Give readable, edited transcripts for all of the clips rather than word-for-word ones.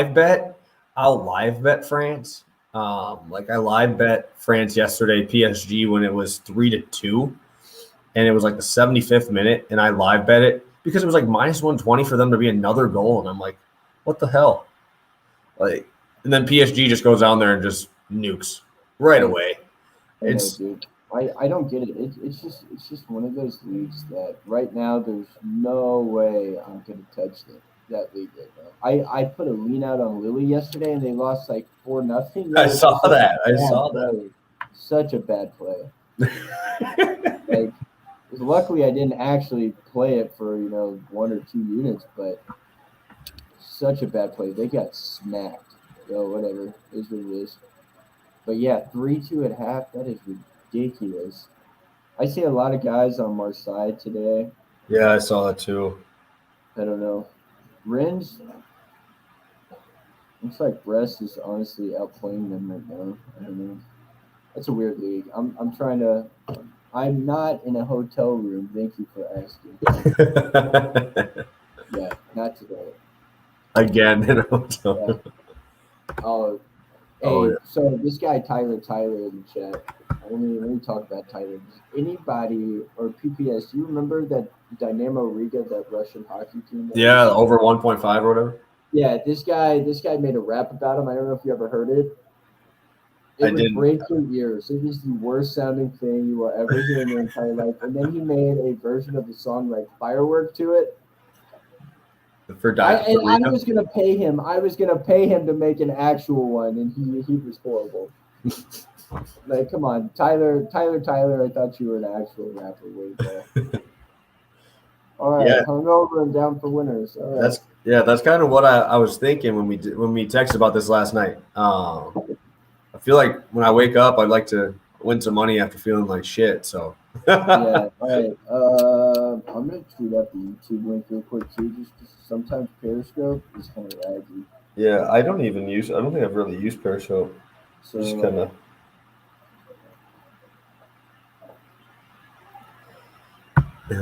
bet, I'll live bet France. Like I live bet France yesterday, PSG when it was 3-2, and it was like the 75th minute, and I live bet it because it was like minus 120 for them to be another goal, and I'm like, what the hell? Like, and then PSG just goes down there and just nukes right away. I know, dude. I don't get it. It's just one of those leagues that right now there's no way I'm gonna touch that league right now. I put a lean out on Lily yesterday and they lost like 4-0. I saw that. I saw that. Such a bad play. Like, luckily I didn't actually play it for 1 or 2 units, but such a bad play. They got smacked. Whatever is what it is. But yeah, 3-2 at half. That is ridiculous. I see a lot of guys on Marseille today. Yeah, I saw that too. I don't know. Rennes, looks like Brest is honestly outplaying them right now. I don't know. That's a weird league. I'm trying to. I'm not in a hotel room. Thank you for asking. Yeah, not today. Again in a hotel room. Oh, hey, so this guy Tyler in the chat. Let me talk about Tyler. Anybody or PPS? Do you remember that Dynamo Riga, that Russian hockey team? Yeah, over 1.5 or whatever. Yeah, this guy made a rap about him. I don't know if you ever heard it. It would break your ears. It is the worst sounding thing you will ever hear in your entire life. And then he made a version of the song like Firework to it. I was gonna pay him. I was gonna pay him to make an actual one, and he was horrible. Like, come on, Tyler! I thought you were an actual rapper. Way All right, hungover and down for winners. All right. That's kind of what I was thinking when we texted about this last night. I feel like when I wake up, I'd like to win some money after feeling like shit. So yeah, all right. I'm gonna tweet out the YouTube link real quick too. Just sometimes Periscope is kind of laggy. Yeah, I don't think I've really used Periscope. So just kind of.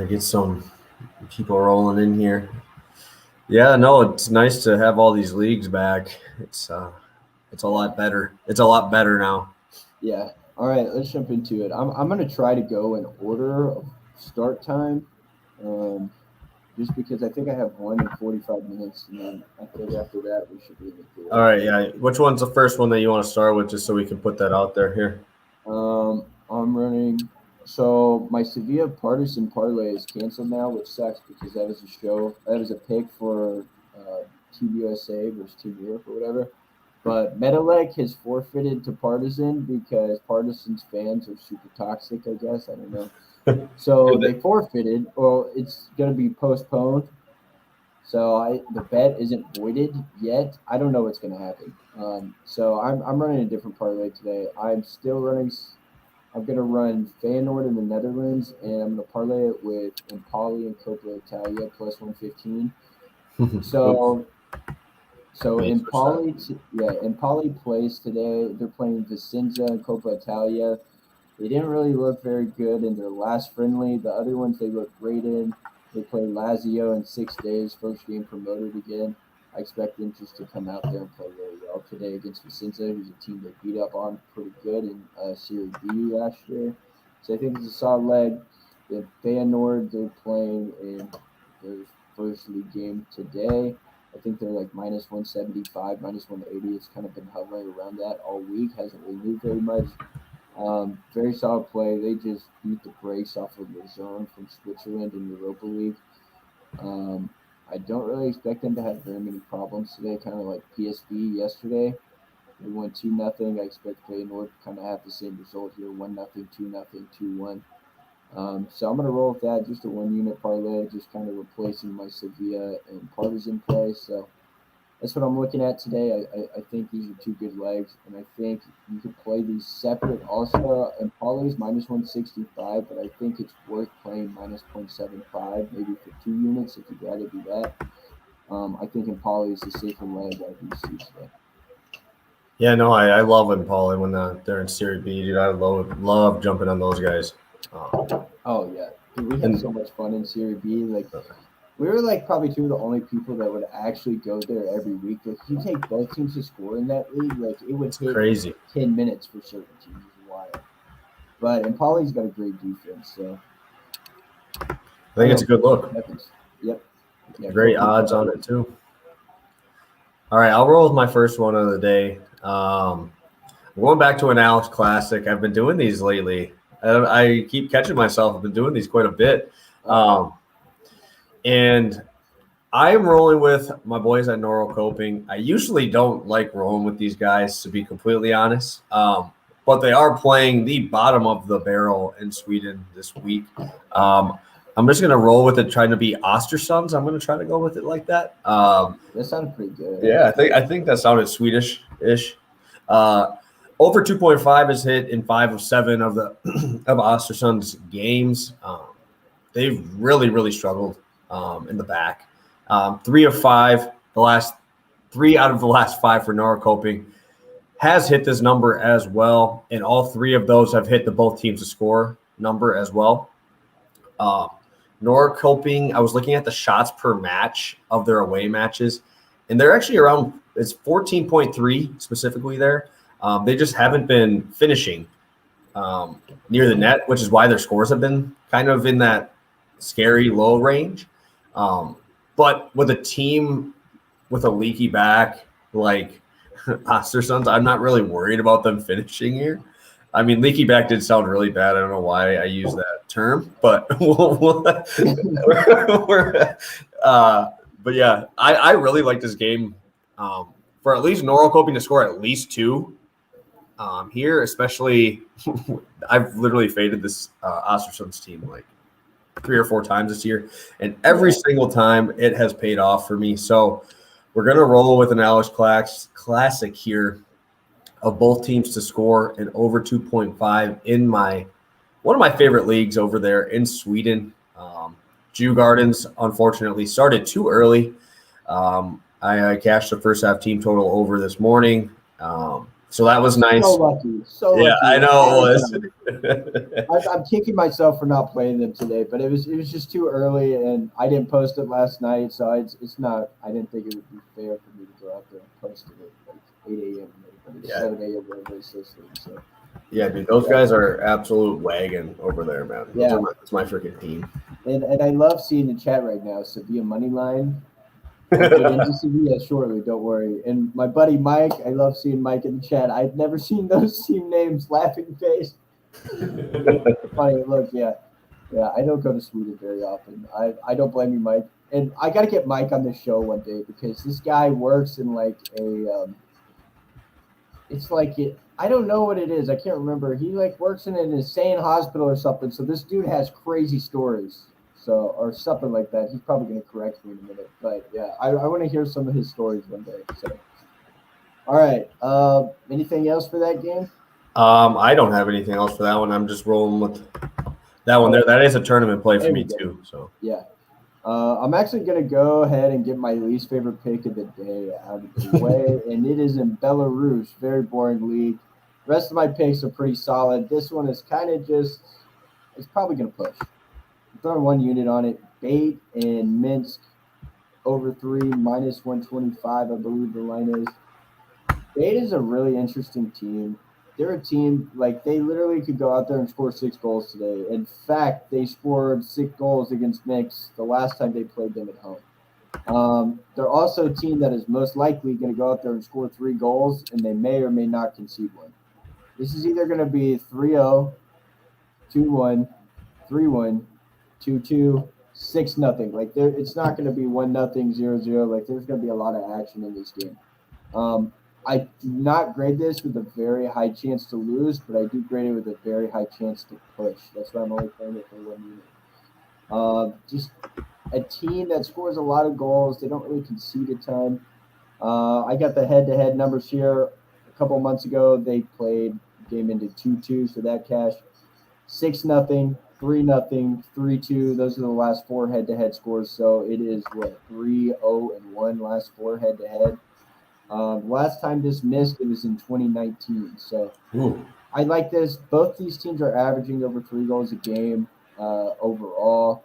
Get some people rolling in here. Yeah, no, it's nice to have all these leagues back. It's a lot better. It's a lot better now. Yeah. All right, let's jump into it. I'm gonna try to go in order of start time, just because I think I have 1 in 45 minutes, and then I think after that we should be able to. All right, yeah. Which one's the first one that you want to start with, just so we can put that out there here? I'm running. So my Sevilla Partisan Parlay is canceled now, which sucks because that was a show. That was a pick for Team USA versus Team Europe or whatever. But Metalec has forfeited to Partisan because Partisan's fans are super toxic, I guess. I don't know. So they forfeited. Well, it's going to be postponed. So the bet isn't voided yet. I don't know what's going to happen. So I'm running a different parlay today. I'm going to run Feyenoord in the Netherlands, and I'm going to parlay it with Empoli and Coppa Italia plus 115. So Empoli plays today. They're playing Vicenza and Coppa Italia. They didn't really look very good in their last friendly. The other ones they looked great in. They play Lazio in 6 days, first game promoted again. I expect them just to come out there and play really well today against Vicenza, who's a team they beat up on pretty good in Serie B last year. So I think it's a solid leg. The Feyenoord, they're playing in their first league game today. I think they're like minus 175, minus 180. It's kind of been hovering around that all week. Hasn't really moved very much. Very solid play. They just beat the brakes off of Luzern from Switzerland in Europa League. I don't really expect them to have very many problems today, kind of like PSV yesterday. They won 2-0. I expect Feyenoord to kind of have the same result here, 1-0, 2-0, 2-1. So I'm going to roll with that, just a 1-unit parlay, just kind of replacing my Sevilla and Partisan play. So that's what I'm looking at today. I think these are 2 good legs, and I think you could play these separate also. And Parlays minus 165, but I think it's worth playing minus 0.75, maybe for 2 units if you'd rather do that. I think Empoli is the safer leg out of these 2 today. Yeah, no, I love Empoli when they're in Serie B, dude. I love jumping on those guys. Oh yeah, dude, we had so much fun in Serie B. Like We were like probably two of the only people that would actually go there every week. Like if you take both teams to score in that league, like it would It's hit crazy. 10 minutes for certain teams. It's wild. But and Paulie's got a great defense, so I think it's a good look. Yep. Yeah, Great odds on it too. All right, I'll roll with my first one of the day. Going back to an Alex Classic. I've been doing these lately. I keep catching myself. I've been doing these quite a bit. And I am rolling with my boys at Norwell Coping. I usually don't like rolling with these guys, to be completely honest. But they are playing the bottom of the barrel in Sweden this week. I'm just going to roll with it, trying to be Ostersunds. I'm going to try to go with it like that. That sounded pretty good. Yeah, I think that sounded Swedish-ish. Over 2.5 is hit in 5 of 7 of the of Ostersund's games. They've really struggled in the back. 3 of 5, the last 3 out of the last 5 for Norrköping has hit this number as well, and all 3 of those have hit the both teams to score number as well. Norrköping, I was looking at the shots per match of their away matches, and they're actually around, it's 14.3 specifically there. They just haven't been finishing near the net, which is why their scores have been kind of in that scary low range. But with a team with a leaky back like Ostersunds, I'm not really worried about them finishing here. I mean, leaky back did sound really bad. I don't know why I use that term, but but yeah, I really like this game for at least Norrköping to score at least 2 here, especially. I've literally faded this Ostersunds team like 3 or 4 times this year, and every single time it has paid off for me. So we're going to roll with an Alex Classic here of both teams to score and over 2.5 in one of my favorite leagues over there in Sweden. Jew Gardens, unfortunately, started too early. I cashed the first half team total over this morning. So that was nice. So lucky. Yeah, I know it was. I'm kicking myself for not playing them today, but it was just too early, and I didn't post it last night, so it's not. I didn't think it would be fair for me to go out there and post it at like 8 a.m. Or 7 a.m. whatever it's this week. So. Yeah, dude, those guys are absolute wagon over there, man. Yeah, it's my freaking team. And I love seeing the chat right now. Sevilla money line. We'll get into Sevilla shortly, don't worry. And my buddy Mike, I love seeing Mike in the chat. I've never seen those team names. Laughing face. Funny look, yeah. I don't go to Sweden very often. I don't blame you, Mike. And I got to get Mike on the show one day because this guy works in like a. It's like it. I don't know what it is. I can't remember. He like works in an insane hospital or something. So this dude has crazy stories. So or something like that. He's probably going to correct me in a minute. But yeah, I want to hear some of his stories one day. So, all right. Anything else for that game? I don't have anything else for that one. I'm just rolling with that one there. That is a tournament play for me too. So yeah. I'm actually going to go ahead and get my least favorite pick of the day out of the way, and it is in Belarus. Very boring league. The rest of my picks are pretty solid. This one is kind of just – it's probably going to push. I'm throwing 1 unit on it. Bate and Minsk over 3, minus 125, I believe the line is. Bate is a really interesting team. They're a team, like, they literally could go out there and score 6 goals today. In fact, they scored 6 goals against Minsk the last time they played them at home. They're also a team that is most likely going to go out there and score 3 goals, and they may or may not concede one. This is either going to be 3-0, 2-1, 3-1, 2-2, 6-0. Like, it's not going to be 1-0, 0-0. Like, there's going to be a lot of action in this game. I do not grade this with a very high chance to lose, but I do grade it with a very high chance to push. That's why I'm only playing it for 1 unit. Just a team that scores a lot of goals. They don't really concede a ton. I got the head-to-head numbers here. A couple months ago, they played game into 2-2, so that cash. 6-0, 3-0, 3-2. Those are the last 4 head-to-head scores. So it is, 3-0-1 last 4 head-to-head. Last time this missed, it was in 2019. So I like this. Both these teams are averaging over 3 goals a game overall.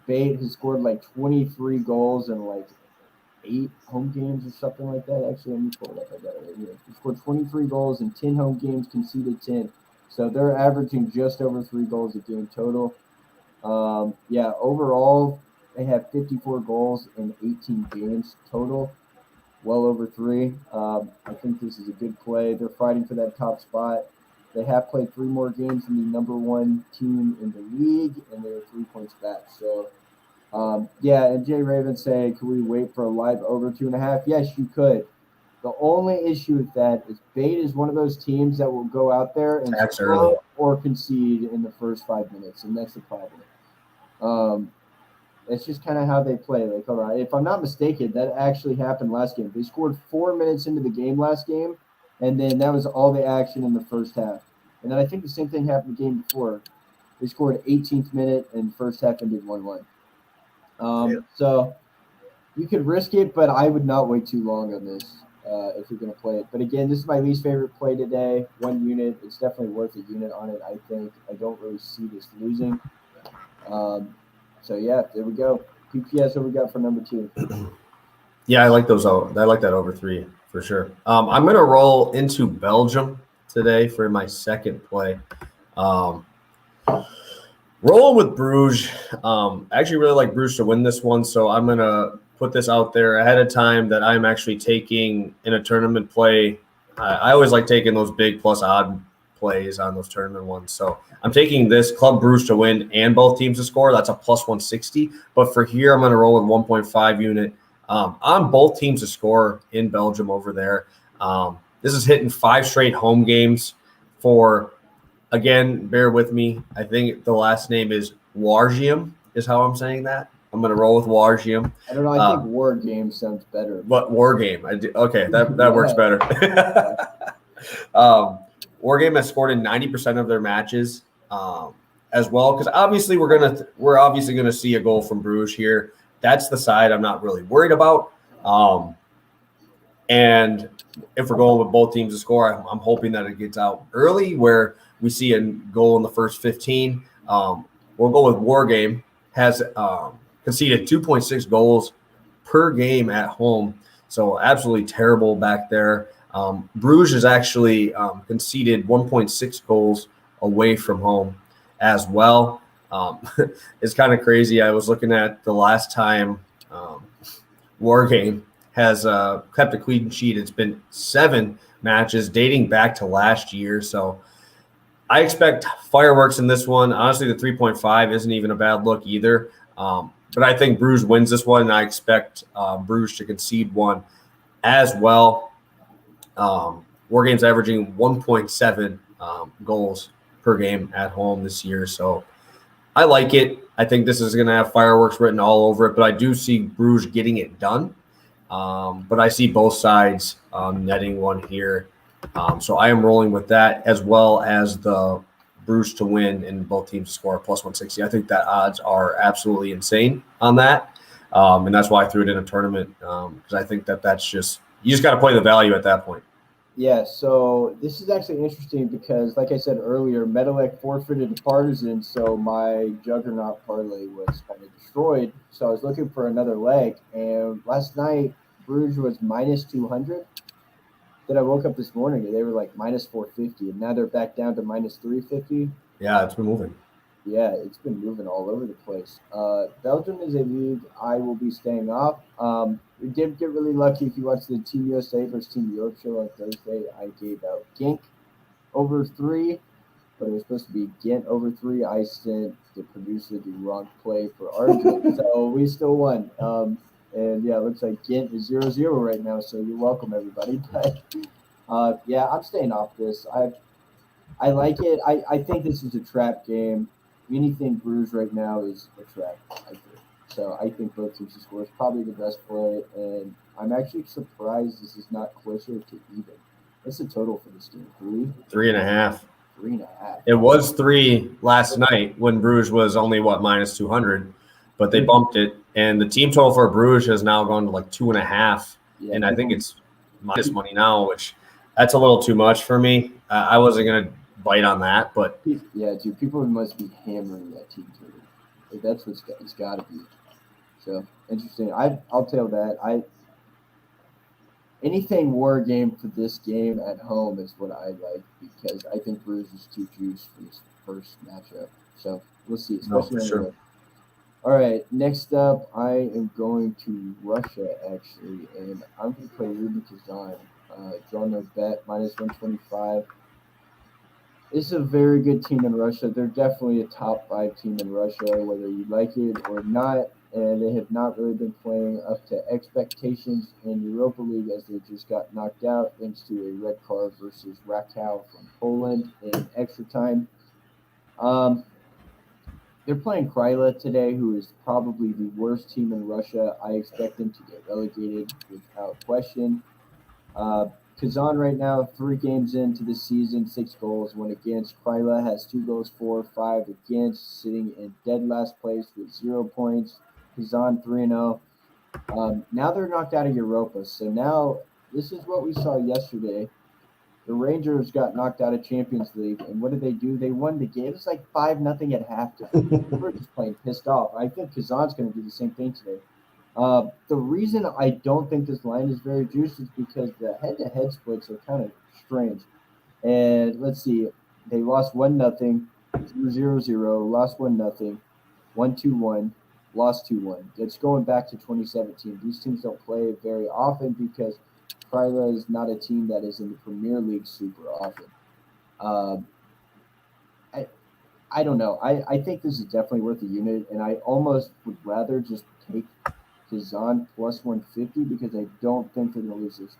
Bate has scored like 23 goals in like 8 home games or something like that. Actually, let me pull it up. I got it right here. He scored 23 goals in 10 home games, conceded 10. So they're averaging just over 3 goals a game total. Overall, they have 54 goals in 18 games total, well over 3. I think this is a good play. They're fighting for that top spot. They have played 3 more games than the number 1 team in the league, and they're 3 points back. So, and Jay Raven say, can we wait for a live over 2.5? Yes, you could. The only issue with that is Bate is one of those teams that will go out there and score or concede in the first 5 minutes, and that's the problem. It's just kind of how they play. Like, hold on, if I'm not mistaken, that actually happened last game. They scored 4 minutes into the game last game, and then that was all the action in the first half. And then I think the same thing happened the game before. They scored 18th minute, and first half ended 1-1. So you could risk it, but I would not wait too long on this if you're going to play it. But again, this is my least favorite play today. 1 unit. It's definitely worth a unit on it, I think. I don't really see this losing. So, there we go. PPS, what we got for number 2? Yeah, I like those. I like that over 3 for sure. I'm going to roll into Belgium today for my second play. Rolling with Bruges. I actually really like Bruges to win this one, so I'm going to put this out there ahead of time that I'm actually taking in a tournament play. I always like taking those big plus odd plays on those tournament ones. So I'm taking this Club Bruges to win and both teams to score. That's a plus 160. But for here, I'm going to roll with 1.5 unit on both teams to score in Belgium over there. This is hitting 5 straight home games for, again, bear with me. I think the last name is Wargium is how I'm saying that. I'm going to roll with Wargium. I don't know. I think War Game sounds better. But War Game. Okay, that works better. War Game has scored in 90% of their matches as well, because obviously we're obviously gonna see a goal from Bruges here. That's the side I'm not really worried about. And if we're going with both teams to score, I'm hoping that it gets out early where we see a goal in the first 15. We'll go with War Game. Has conceded 2.6 goals per game at home. So absolutely terrible back there. Bruges has actually conceded 1.6 goals away from home as well. It's kind of crazy. I was looking at the last time War Game has kept a clean sheet. It's been 7 matches dating back to last year. So I expect fireworks in this one. Honestly, the 3.5 isn't even a bad look either. But I think Bruges wins this one, and I expect Bruges to concede 1 as well. War Game's averaging 1.7 goals per game at home this year. So I like it. I think this is going to have fireworks written all over it, but I do see Bruges getting it done. But I see both sides netting 1 here. So I am rolling with that, as well as the Bruges to win and both teams to score plus 160. I think that odds are absolutely insane on that. And that's why I threw it in a tournament, because I think that's just – you just got to play the value at that point. Yeah, so this is actually interesting because, like I said earlier, Medalek forfeited to Partizan, so my Juggernaut parlay was kind of destroyed. So I was looking for another leg, and last night Bruges was minus 200. Then I woke up this morning and they were like minus 450, and now they're back down to minus 350. Yeah, it's been moving. Yeah, it's been moving all over the place. Belgium is a league I will be staying off. We did get really lucky. If you watched the Team USA versus Team Europe show on Thursday, I gave out Genk over 3, but it was supposed to be Ghent over 3. I sent the producer the wrong play for Argent, so we still won. And yeah, it looks like Ghent is 0-0 right now, so you're welcome, everybody. But I'm staying off this. I like it. I think this is a trap game. Anything Bruges right now is a trap, I think. So I think both teams to score is probably the best play, and I'm actually surprised this is not closer to even. What's the total for this game? 3.5. 3.5. It was 3 last night when Bruges was only minus 200, but they bumped it, and the team total for Bruges has now gone to like 2.5, and I think it's minus money now, which that's a little too much for me. I wasn't gonna bite on that, but yeah, dude, people must be hammering that team total. That's what it's got to be. So interesting. I'll tell that. Anything war game for this game at home is what I like because I think Bruges is too juiced for this first matchup. So we'll see, especially on the road. All right, next up, I am going to Russia actually, and I'm going to play Rubin Kazan. Draw no bet -125. This is a very good team in Russia. They're definitely a top 5 team in Russia, whether you like it or not. And they have not really been playing up to expectations in Europa League as they just got knocked out thanks to a red card versus Rakow from Poland in extra time. They're playing Kryla today, who is probably the worst team in Russia. I expect them to get relegated without question. Kazan right now, 3 games into the season, 6 goals, 1 against. Kryla has 2 goals, 4, 5 against, sitting in dead last place with 0 points. Kazan 3-0. Now they're knocked out of Europa. So now this is what we saw yesterday. The Rangers got knocked out of Champions League, and what did they do? They won the game. It was like 5-0 at halftime. They were just playing pissed off. I think Kazan's going to do the same thing today. The reason I don't think this line is very juicy is because the head-to-head splits are kind of strange. And let's see, they lost 1-0, 0-0, lost 1-0, 1-2-1, lost 2-1. It's going back to 2017. These teams don't play very often because Kryla is not a team that is in the Premier League super often. I don't know. I think this is definitely worth a unit, and I almost would rather just take Kazan +150 because I don't think they're going to lose this.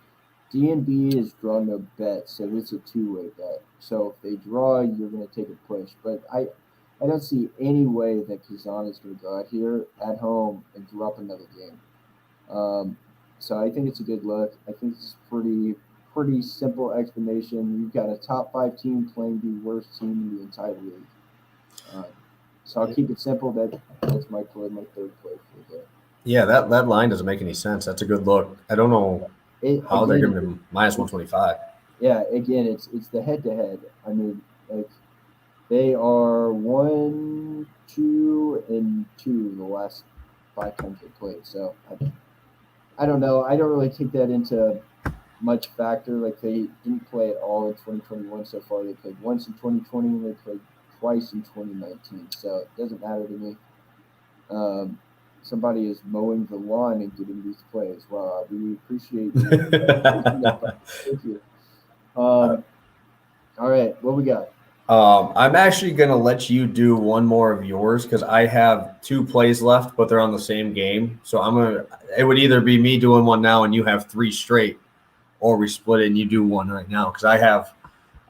DNB is draw no bet, so it's a 2-way bet. So if they draw, you're going to take a push. But I don't see any way that Kazan is going to go out here at home and drop another game. So I think it's a good look. I think it's pretty simple explanation. You've got a top 5 team playing the worst team in the entire league. So I'll keep it simple. That's my play, my third play for the day. Yeah, that line doesn't make any sense. That's a good look. I don't know how they're giving them -125. Yeah, again, it's the head-to-head. I mean, like they are 1, 2, and 2 the last 5 times they played. So I don't know. I don't really take that into much factor. Like they didn't play at all in 2021 so far. They played once in 2020 and they played twice in 2019. So it doesn't matter to me. Somebody is mowing the lawn and getting these plays. Wow, we appreciate you. Thank you. All right, what we got? I'm actually going to let you do one more of yours because I have 2 plays left, but they're on the same game. So it would either be me doing one now and you have 3 straight, or we split it and you do one right now because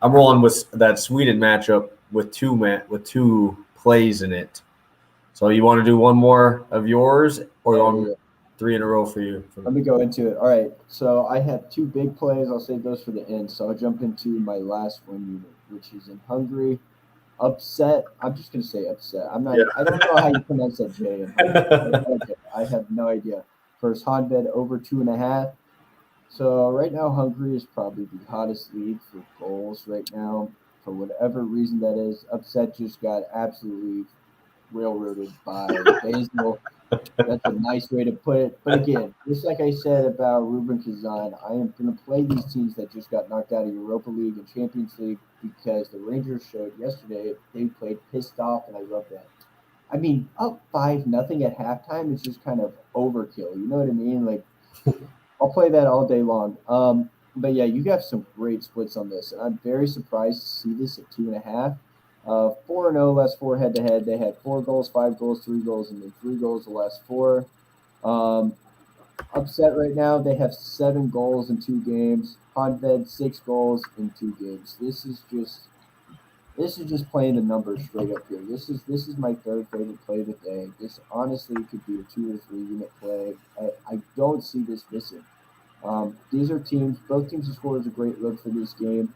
I'm rolling with that Sweden matchup with 2 plays in it. So you want to do one more of yours, or you want 3 in a row for you? Let me go into it. All right. So I have 2 big plays. I'll save those for the end. So I'll jump into my last one unit, which is in Hungary. Upset. I'm just gonna say upset. I'm not. Yeah. I don't know how you pronounce that J in Hungary. I have no idea. First Honved over 2.5. So right now Hungary is probably the hottest league for goals right now. For whatever reason that is, Upset just got absolutely railroaded by Basel. That's a nice way to put it. But again, just like I said about Rubin Kazan, I am going to play these teams that just got knocked out of Europa League and Champions League because the Rangers showed yesterday they played pissed off, and I love that. I mean, up 5-0 at halftime is just kind of overkill. You know what I mean? Like, I'll play that all day long. But yeah, you got some great splits on this, and I'm very surprised to see this at 2.5. 4-0 last 4 head-to-head. They had 4 goals, 5 goals, 3 goals, and then 3 goals the last 4. Upset right now. They have 7 goals in 2 games. Honved 6 goals in 2 games. This is just playing the numbers straight up here. This is my third favorite play of the day. This honestly could be a 2 or 3 unit play. I don't see this missing. These are teams. Both teams' scorers a great look for this game.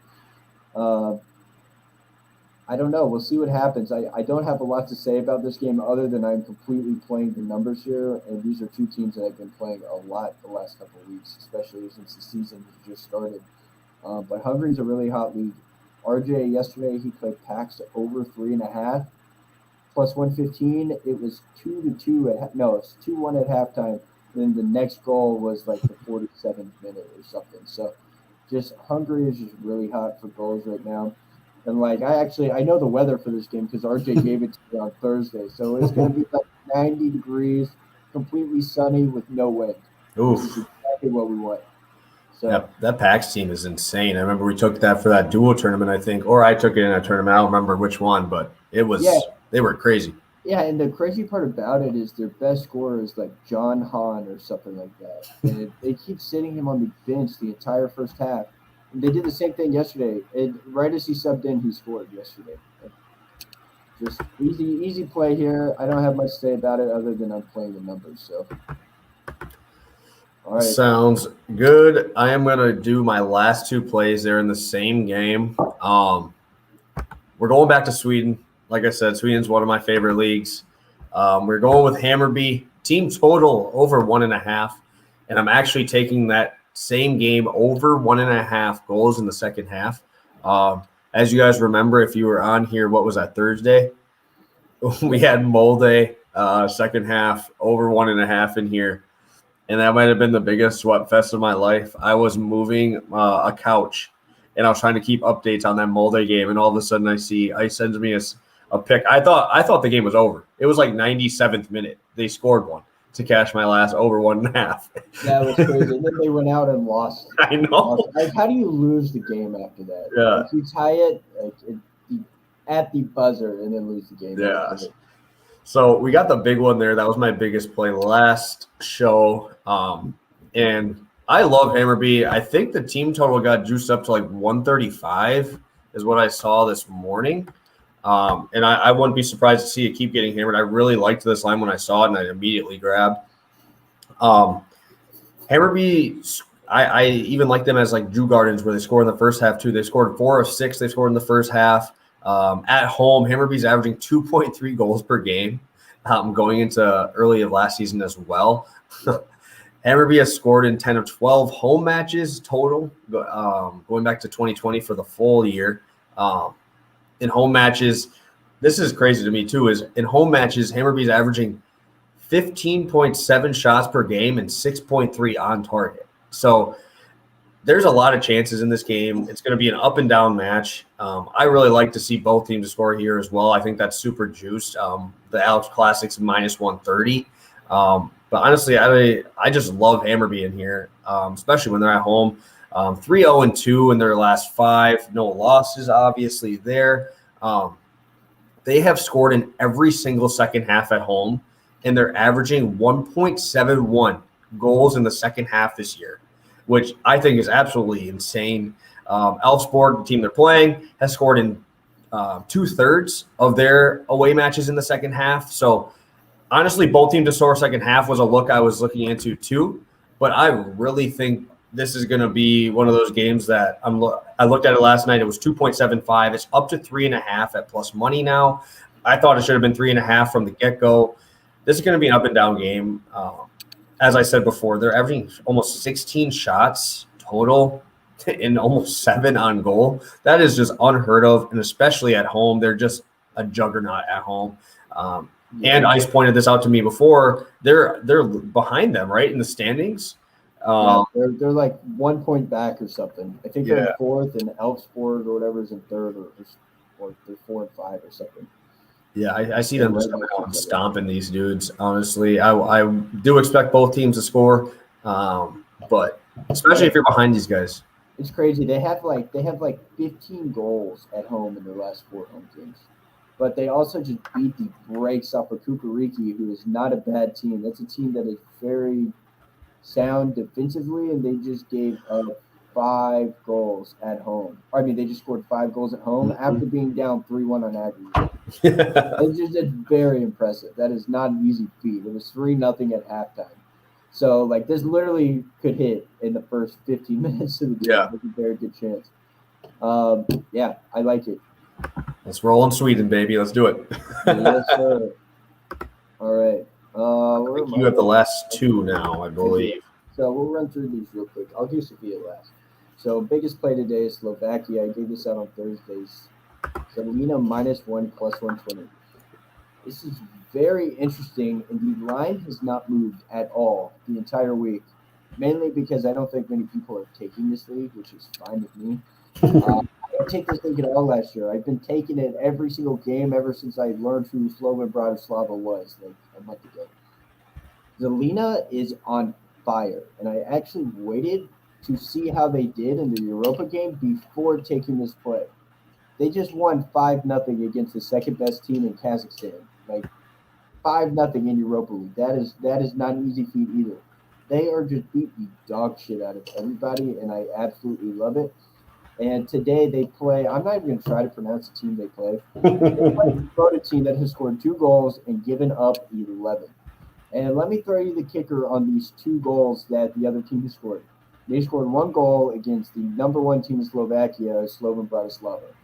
I don't know. We'll see what happens. I don't have a lot to say about this game other than I'm completely playing the numbers here, and these are 2 teams that I've been playing a lot the last couple of weeks, especially since the season has just started. But Hungary's a really hot league. RJ yesterday, he played packs to over 3.5. plus 115. It was 2-2 it's 2-1 at halftime. Then the next goal was like the 47th minute or something. So just Hungary is just really hot for goals right now. And like I know the weather for this game because RJ gave it to me on Thursday. So it's gonna be like 90 degrees, completely sunny with no wind. Which is Oof. exactly what we want. So That PAX team is insane. I remember we took that for that dual tournament, I think, or I took it in a tournament. I don't remember which one, but it was they were crazy. yeah, and the crazy part about it is their best scorer is like John Hahn or something like that. And they keep sitting him on the bench the entire first half. And they did the same thing yesterday. And right as he subbed in, he scored yesterday. Just easy play here. I don't have much to say about it other than I'm playing the numbers. So, all right. Sounds good. I am going to do my last two plays there in the same game. We're going back to Sweden. Like I said, Sweden's one of my favorite leagues. We're going with Hammerby. Team total over 1.5. And I'm actually taking that same game over 1.5 goals in the second half. As you guys remember, if you were on here, what was that, Thursday? We had Molde second half over 1.5 in here. And that might have been the biggest sweat fest of my life. I was moving a couch, and I was trying to keep updates on that Molde game. And all of a sudden, I sends me a pick. I thought the game was over. It was like 97th minute. They scored one to cash my last over 1.5. That was crazy. And then they went out and lost. I know. Like, how do you lose the game after that? Yeah. Like, you tie it at the buzzer and then lose the game. Yeah. So we got the big one there. That was my biggest play last show. And I love Hammerby. I think the team total got juiced up to like 135 is what I saw this morning. And I wouldn't be surprised to see it keep getting hammered. I really liked this line when I saw it, and I immediately grabbed. Hammerby, I even like them as like Drew Gardens, where they scored in the first half too. They scored 4 of 6. They scored in the first half. At home, Hammerby's averaging 2.3 goals per game going into early of last season as well. Hammerby has scored in 10 of 12 home matches total, going back to 2020 for the full year. In home matches, this is crazy to me too, is in home matches, Hammerby's averaging 15.7 shots per game and 6.3 on target. So there's a lot of chances in this game. It's going to be an up and down match. I really like to see both teams score here as well. I think that's super juiced. The Alex Classic's minus 130. But honestly, I just love Hammerby in here, especially when they're at home. 3-0-2 in their last 5. No losses, obviously, there. They have scored in every single second half at home, and they're averaging 1.71 goals in the second half this year, which I think is absolutely insane. Elfsborg, the team they're playing, has scored in 2/3 of their away matches in the second half. So honestly, both teams to score second half was a look I was looking into too. But I really think this is going to be one of those games that I looked at it last night. It was 2.75. It's up to 3.5 at plus money now. I thought it should have been 3.5 from the get-go. This is going to be an up and down game. As I said before, they're averaging almost 16 shots total and almost 7 on goal. That is just unheard of, and especially at home. They're just a juggernaut at home. And Ice pointed this out to me before. They're behind them, right, in the standings. They're like 1 point back or something. I think they're in fourth, and Elfsborg or whatever is in third, or they're 4 and 5 or something. Yeah, I see them just coming out and stomping these dudes. Honestly, I do expect both teams to score, but especially if you're behind these guys. It's crazy. They have like 15 goals at home in their last 4 home games, but they also just beat the brakes off of Kukuriki, who is not a bad team. That's a team that is very sound defensively, and they just gave up 5 goals at home. I mean, they just scored 5 goals at home after being down 3-1 on aggregate. It's very impressive. That is not an easy feat. It was 3-0 at halftime. So, like, this literally could hit in the first 15 minutes of the game. Yeah. There's a very good chance. I like it. Let's roll in Sweden, baby. Let's do it. Yes, sir. All right. I think you have the last 2 now, I believe. So we'll run through these real quick. I'll do Sevilla last. So biggest play today is Slovakia. I gave this out on Thursdays. Zilina -1 plus 120. This is very interesting, and the line has not moved at all the entire week. Mainly because I don't think many people are taking this league, which is fine with me. I didn't take this league at all last year. I've been taking it every single game ever since I learned who Slovan Bratislava was, like a month ago. Zilina is on fire, and I actually waited to see how they did in the Europa game before taking this play. They just won 5-0 against the second best team in Kazakhstan. Like 5-0 in Europa League. That is not an easy feat either. They are just beating the dog shit out of everybody, and I absolutely love it. And today they play. I'm not even going to try to pronounce the team they play. They play a Dakota team that has scored 2 goals and given up 11. And let me throw you the kicker on these 2 goals that the other team has scored. They scored 1 goal against the number one team in Slovakia, Slovan Bratislava.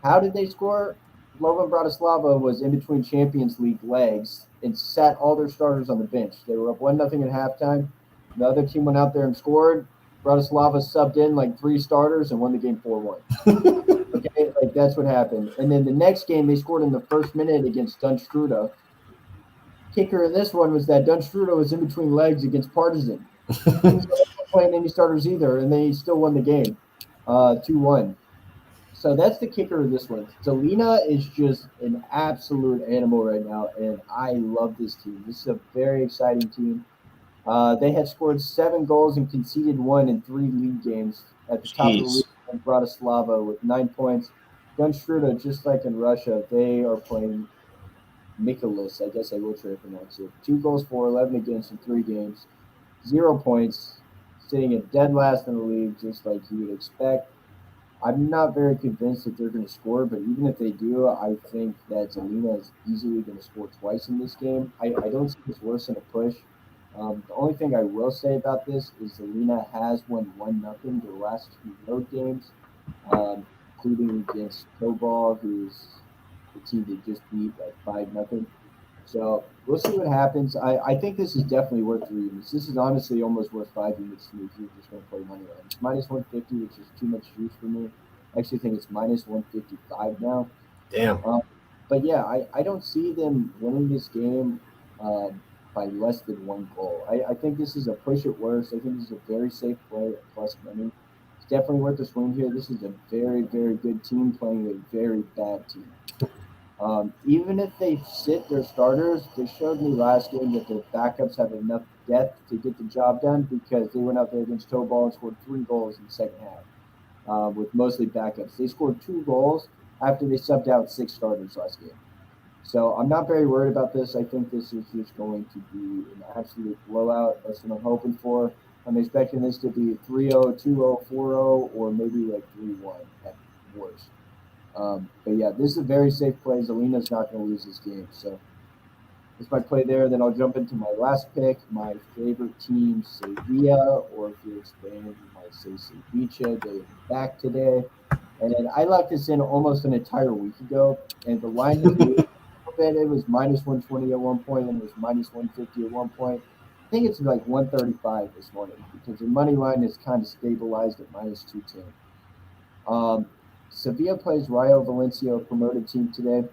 How did they score? Slovan Bratislava was in between Champions League legs and sat all their starters on the bench. They were up 1-0 at halftime. The other team went out there and scored. Bratislava subbed in like 3 starters and won the game 4-1. Okay, like that's what happened. And then the next game they scored in the first minute against Dunstruda. Kicker in this one was that Dunstruda was in between legs against Partizan. So they weren't playing any starters either, and they still won the game 2-1. So that's the kicker of this one. Zilina is just an absolute animal right now, and I love this team. This is a very exciting team. They had scored 7 goals and conceded 1 in 3 league games at the top of the league Jeez. in Bratislava with 9 points. Gunstruda, just like in Russia, they are playing Mikolis. I guess I will try to pronounce it. 2 goals for 11 against in 3 games. 0 points, sitting at dead last in the league, just like you would expect. I'm not very convinced that they're going to score, but even if they do, I think that Zilina is easily going to score twice in this game. I don't see this worse than a push. The only thing I will say about this is Zilina has won 1-0 their last 2 road games, including against Tobal, who's the team they just beat like 5-0. So we'll see what happens. I think this is definitely worth 3 units. This is honestly almost worth 5 units to me if you're just going to play money line. It's minus 150, which is too much juice for me. I actually think it's minus 155 now. Damn. But yeah, I don't see them winning this game by less than 1 goal. I think this is a push at worst. I think this is a very safe play at plus money. It's definitely worth the swing here. This is a very, very good team playing a very bad team. Even if they sit their starters, they showed me last game that their backups have enough depth to get the job done because they went out there against Tobal and scored 3 goals in the second half with mostly backups. They scored 2 goals after they subbed out 6 starters last game. So I'm not very worried about this. I think this is just going to be an absolute blowout. That's what I'm hoping for. I'm expecting this to be 3-0, 2-0, 4-0, or maybe like 3-1 at worst. But yeah, this is a very safe play. Zelena's not going to lose this game. So that's my play there. Then I'll jump into my last pick, my favorite team, Sevilla, or if you're Spain, you might say Sevilla. They're back today. And I locked this in almost an entire week ago, and the line has moved a little bit. It was minus 120 at one point, and it was minus 150 at one point. I think it's like 135 this morning because the money line is kind of stabilized at minus 210. Um, Sevilla plays Rayo Valencia, a promoted team today.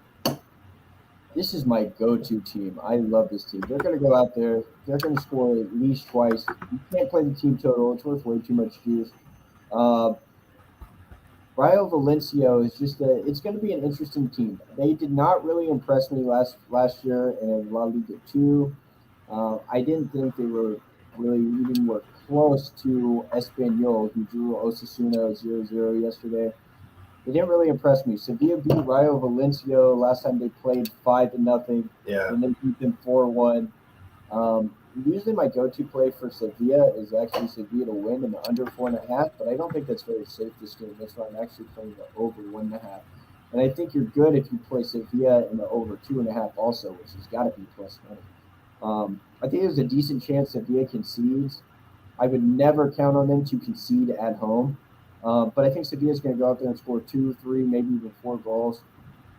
This is my go-to team. I love this team. They're going to go out there. They're going to score at least twice. You can't play the team total. It's worth way too much juice. Uh, Rayo Valencia is just a. It's going to be an interesting team. They did not really impress me last year in La Liga 2. I didn't think they were really even were close to Espanyol, who drew Osasuna 0-0 yesterday. They didn't really impress me. Sevilla beat Rayo Valencia last time they played 5-0. Yeah. Then they beat them 4-1. Usually my go-to play for Sevilla is actually Sevilla to win in the under 4.5, but I don't think that's very safe this game. That's why I'm actually playing the over 1.5. And I think you're good if you play Sevilla in the over 2.5 also, which has got to be plus money. I think there's a decent chance Sevilla concedes. I would never count on them to concede at home. But I think Sevilla's going to go out there and score 2, 3, maybe even 4 goals.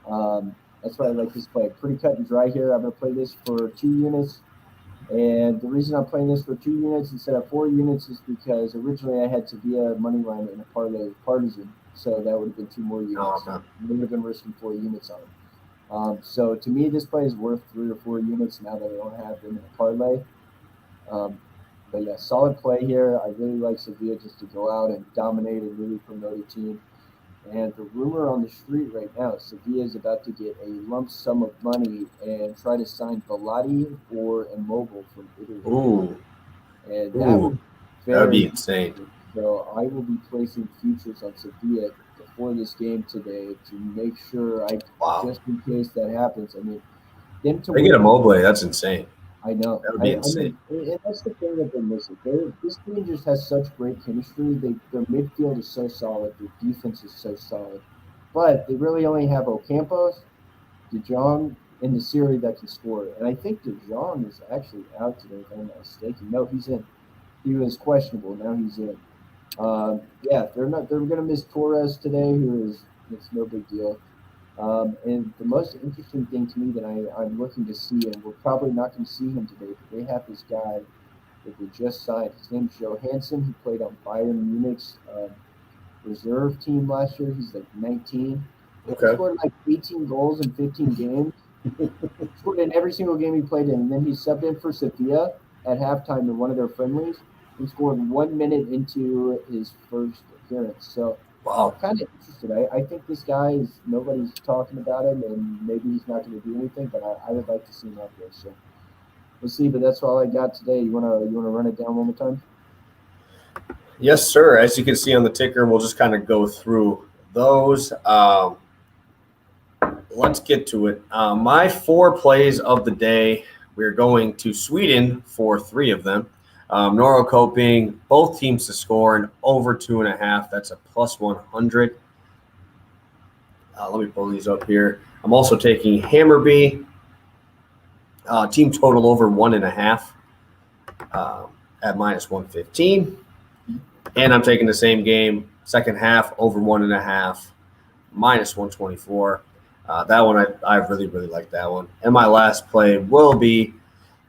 That's why I like this play. Pretty cut and dry here. I'm going to play this for 2 units. And the reason I'm playing this for 2 units instead of 4 units is because originally I had Sevilla money line in a parlay with Partizan. So that would have been 2 more units. Oh, okay. We would have been risking 4 units on them. So to me, this play is worth 3 or 4 units now that I don't have them in a parlay. Um, but yeah, solid play here. I really like Sevilla just to go out and dominate a newly promoted team. And the rumor on the street right now, Sevilla is about to get a lump sum of money and try to sign Bate or Immobile from Italy. Ooh, And that would ooh, be that would very be insane. interesting. So I will be placing futures on Sevilla before this game today to make sure Wow. just in case that happens. I mean, them to They get a win. Mobley. That's insane. I know. That would be I insane. mean, and that's the thing that they're missing. This team just has such great chemistry. Their midfield is so solid. Their defense is so solid. But they really only have Ocampos, De Jong, and the Siri that can score. And I think De Jong is actually out today, if I'm not mistaken. No, he's in. He was questionable. Now he's in. Yeah, they're not. They're going to miss Torres today, who is it's no big deal. And the most interesting thing to me that I'm looking to see, and we're probably not going to see him today, but they have this guy that they just signed. His name's Johansson. He played on Bayern Munich's reserve team last year. He's like 19. He Okay. scored like 18 goals in 15 games. Scored in every single game he played in. And then he subbed in for Sevilla at halftime in one of their friendlies. He scored 1 minute into his first appearance. So Wow. kind of interested. I think this guy is nobody's talking about him, and maybe he's not going to do anything. But I would like to see him out there. So we'll see. But that's all I got today. You wanna run it down one more time? Yes, sir. As you can see on the ticker, we'll just kind of go through those. Let's get to it. My 4 plays of the day. We're going to Sweden for 3 of them. Norrköping, both teams to score and over 2.5. That's a plus 100. Let me pull these up here. I'm also taking Hammerby, team total over 1.5 at minus 115. And I'm taking the same game, second half over 1.5, minus 124. That one, I really, really like that one. And my last play will be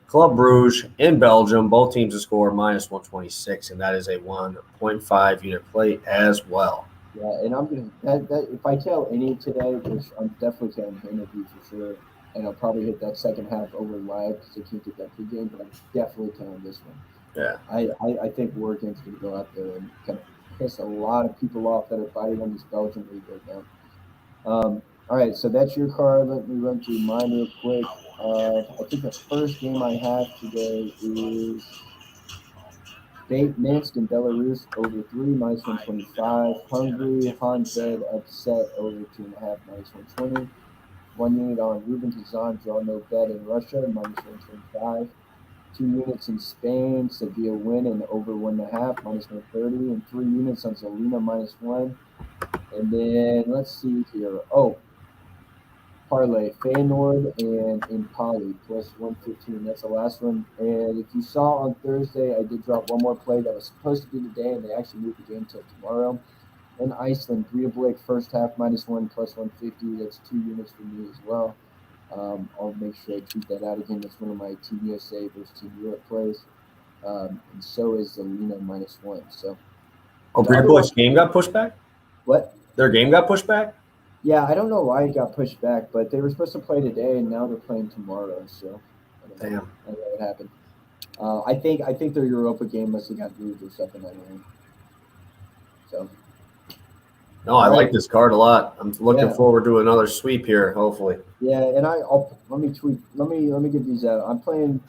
Club Brugge in Belgium, both teams to score minus 126, and that is a 1.5 unit play as well. Yeah, and I'm gonna that if I tell any today, which I'm definitely telling Hammerby for sure, and I'll probably hit that second half over live because I can't get that pregame, but I'm definitely telling this one. Yeah. I think Oregon's going to go out there and kind of piss a lot of people off that are fighting on this Belgian league right now. All right, so that's your card. Let me run through mine real quick. I think the first game I have today is Minsk and Belarus over 3 minus 125. Hungary, Honzed upset over 2.5 minus 120. 1 unit on Rubin Kazan, draw no bet in Russia minus 125. 2 units in Spain, Sevilla win and over 1.5 minus 130, and 3 units on Zilina minus 1. And then let's see here. Oh, Parlay, Feyenoord and Impali plus 115. That's the last one. And if you saw on Thursday, I did drop one more play that was supposed to be today, and they actually moved the game till tomorrow. In Iceland, Breidablik first half minus 1 plus 150. That's 2 units for me as well. I'll make sure I tweet that out again. That's one of my Team USA versus Team Europe plays. And so is Zilina minus 1. So, Oh, Breidablik's game got pushed back? What? Their game got pushed back? Yeah, I don't know why it got pushed back, but they were supposed to play today, and now they're playing tomorrow. So, I don't know what happened. I think their Europa game must have got moved or something. I don't know. So. No, I like this card a lot. I'm looking forward to another sweep here, hopefully. Yeah, and let me tweet. Let me get these out. I'm playing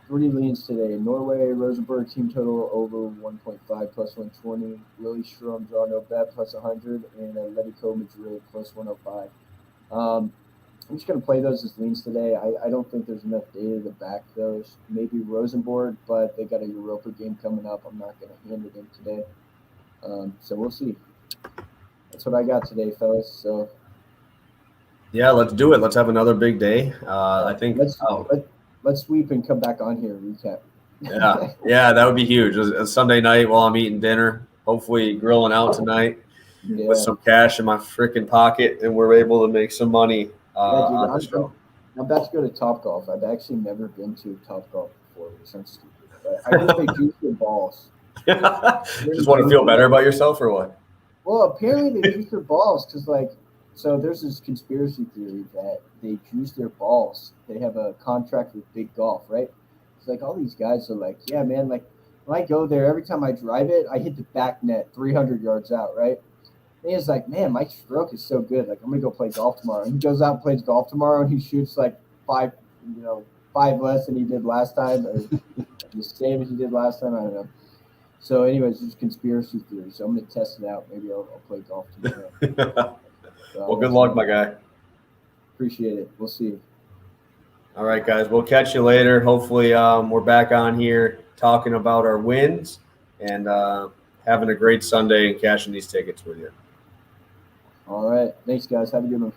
3 leans today. Norway, Rosenborg team total over 1.5 plus 120. Lily Strom draw no bet plus 100, and Atletico Madrid plus 105. I'm just gonna play those as leans today. I don't think there's enough data to back those. Maybe Rosenborg, but they got a Europa game coming up. I'm not gonna hand it in today. So we'll see. That's what I got today, fellas. So yeah, let's do it. Let's have another big day. I think let's sweep and come back on here and recap. Yeah, that would be huge. A Sunday night while I'm eating dinner, hopefully grilling out tonight with some cash in my freaking pocket, and we're able to make some money on the show. I'm about to go to Topgolf. I've actually never been to Topgolf before, which sounds stupid. But I think they juice their balls. Just want to feel better about yourself or what? Well, apparently they juice their balls because, like, So there's this conspiracy theory that they juice their balls. They have a contract with Big Golf, right? It's like all these guys are like, yeah, man, like when I go there, every time I drive it, I hit the back net 300 yards out, right? And he's like, man, my stroke is so good. Like I'm gonna go play golf tomorrow. And he goes out and plays golf tomorrow, and he shoots like five, five less than he did last time, or the same as he did last time. I don't know. So, anyways, there's conspiracy theory. So I'm gonna test it out. Maybe I'll play golf tomorrow. Well, good luck, my guy. Appreciate it. We'll see. All right, guys. We'll catch you later. Hopefully, we're back on here talking about our wins and having a great Sunday and cashing these tickets with you. All right. Thanks, guys. Have a good one.